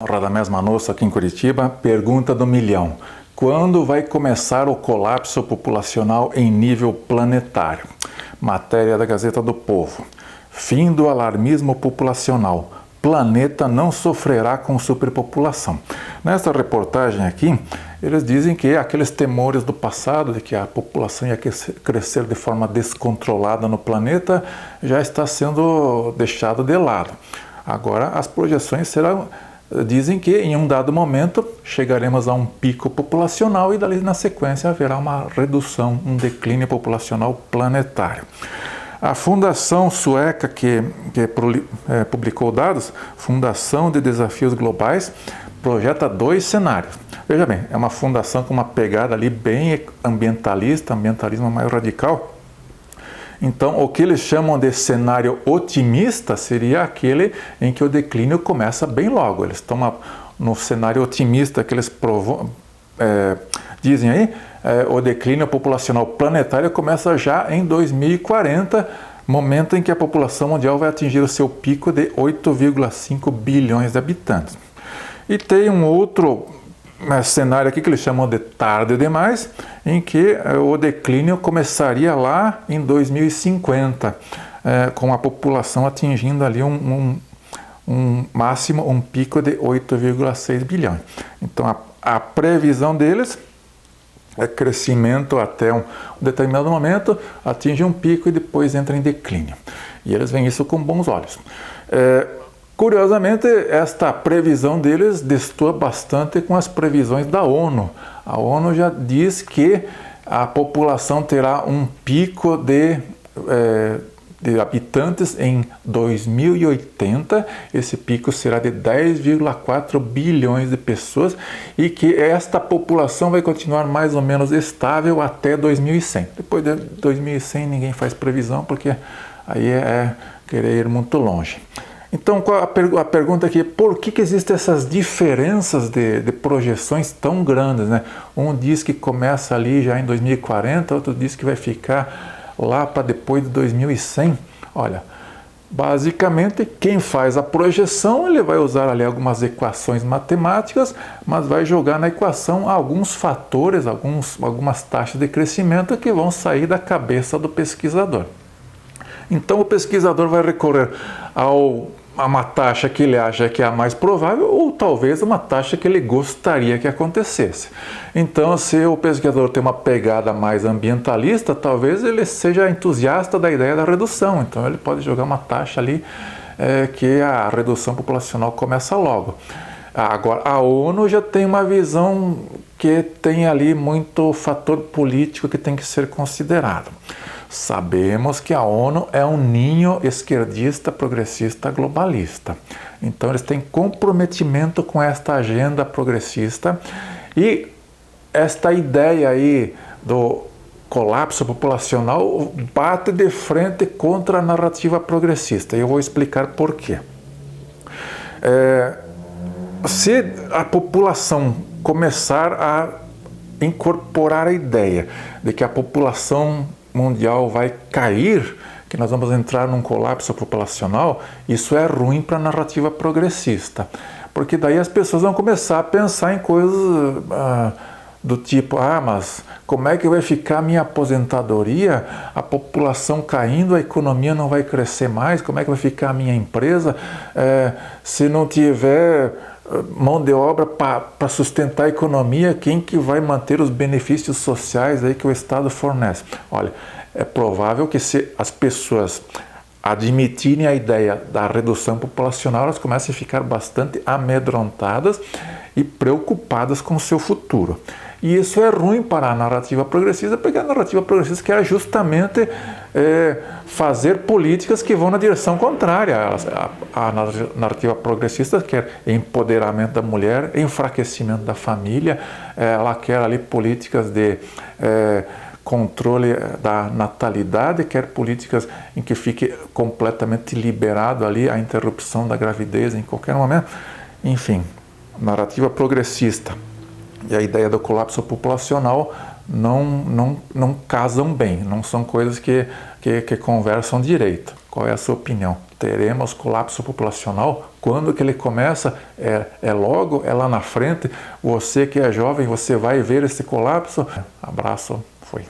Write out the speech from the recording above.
Radamés Manosso aqui em Curitiba, pergunta do milhão. Quando vai começar o colapso populacional em nível planetário? Matéria da Gazeta do Povo. Fim do alarmismo populacional. Planeta não sofrerá com superpopulação. Nesta reportagem aqui, eles dizem que aqueles temores do passado, de que a população ia crescer de forma descontrolada no planeta, já está sendo deixado de lado. Agora, as projeções dizem que em um dado momento chegaremos a um pico populacional e dali na sequência haverá uma redução, um declínio populacional planetário. A fundação sueca que publicou dados, Fundação de Desafios Globais, projeta dois cenários. Veja bem, é uma fundação com uma pegada ali bem ambientalista, ambientalismo mais radical. Então, o que eles chamam de cenário otimista seria aquele em que o declínio começa bem logo. Eles estão no cenário otimista que eles dizem aí, o declínio populacional planetário começa já em 2040, momento em que a população mundial vai atingir o seu pico de 8,5 bilhões de habitantes. E tem um outro cenário aqui que eles chamam de tarde demais, em que o declínio começaria lá em 2050, com a população atingindo ali um máximo, um pico de 8,6 bilhões. Então a previsão deles é crescimento até um determinado momento, atinge um pico e depois entra em declínio. E eles veem isso com bons olhos. Curiosamente, esta previsão deles destoa bastante com as previsões da ONU. A ONU já diz que a população terá um pico de habitantes em 2080, esse pico será de 10,4 bilhões de pessoas e que esta população vai continuar mais ou menos estável até 2100. Depois de 2100 ninguém faz previsão porque aí é querer ir muito longe. Então, a pergunta aqui é por que existem essas diferenças de projeções tão grandes, né? Um diz que começa ali já em 2040, outro diz que vai ficar lá para depois de 2100. Olha, basicamente quem faz a projeção, ele vai usar ali algumas equações matemáticas, mas vai jogar na equação alguns fatores, algumas taxas de crescimento que vão sair da cabeça do pesquisador. Então o pesquisador vai recorrer a uma taxa que ele acha que é a mais provável ou talvez uma taxa que ele gostaria que acontecesse. Então, se o pesquisador tem uma pegada mais ambientalista, talvez ele seja entusiasta da ideia da redução. Então, ele pode jogar uma taxa ali que a redução populacional começa logo. Agora, a ONU já tem uma visão que tem ali muito fator político que tem que ser considerado. Sabemos que a ONU é um ninho esquerdista, progressista, globalista. Então eles têm comprometimento com esta agenda progressista e esta ideia aí do colapso populacional bate de frente contra a narrativa progressista. E eu vou explicar por quê. Se a população começar a incorporar a ideia de que a população mundial vai cair, que nós vamos entrar num colapso populacional, isso é ruim para a narrativa progressista, porque daí as pessoas vão começar a pensar em coisas do tipo, mas como é que vai ficar a minha aposentadoria, a população caindo, a economia não vai crescer mais, como é que vai ficar a minha empresa, se não tiver mão de obra para sustentar a economia, quem que vai manter os benefícios sociais aí que o Estado fornece? Olha, é provável que se as pessoas admitirem a ideia da redução populacional, elas comecem a ficar bastante amedrontadas e preocupadas com o seu futuro. E isso é ruim para a narrativa progressista, porque a narrativa progressista quer justamente fazer políticas que vão na direção contrária. A narrativa progressista quer empoderamento da mulher, enfraquecimento da família, ela quer ali políticas de controle da natalidade, quer políticas em que fique completamente liberado ali a interrupção da gravidez em qualquer momento. Enfim, narrativa progressista e a ideia do colapso populacional não casam bem, não são coisas que conversam direito. Qual é a sua opinião? teremos colapso populacional. Quando que ele começa? É logo, é lá na frente. Você que é jovem, você vai ver esse colapso. Abraço, fui.